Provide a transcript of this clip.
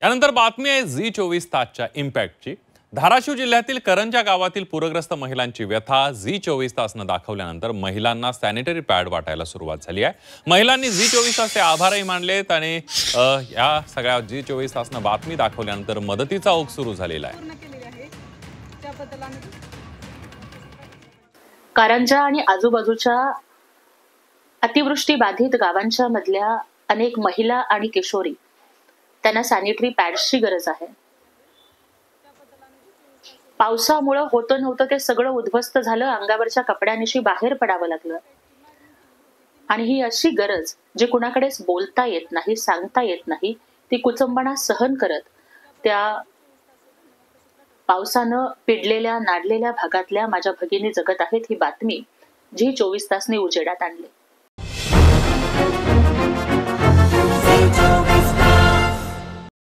यानंतर बातमी आहे झी 24 तासच्या इम्पॅक्टची। धाराशिव जिल्ह्यातील करंजा गावातील पूरग्रस्त महिलांची व्यथा झी 24 तासनं दाखवल्यानंतर महिलांना सॅनिटरी पॅड वाटायला सुरुवात झाली आहे। महिलांनी झी 24 तासचे आभारही मानलेत आणि या सगळ्या झी 24 तासनं बातमी दाखवल्यानंतर मदतीचा ओघ सुरू झालेला आहे। करंजा आणि आजूबाजूच्या अतिवृष्टी बाधित गावांच्या मधल्या अनेक महिला आणि किशोरी त्यांना सॅनिटरी पॅड्सची गरज आहे। पावसामुळे होतं नव्हतं ते सगळं उद्ध्वस्त झालं, अंगावरच्या कपड्यांनिशी बाहेर पडावं लागलं। आणि ही अशी गरज जी कुणाकडेच बोलता येत नाही, सांगता येत नाही, ती कुचंबणा सहन करत त्या पावसानं पिडलेल्या नाडलेल्या भागातल्या माझ्या भगिनी जगत आहेत। ही बातमी झी 24 तासने उजेडात आणली।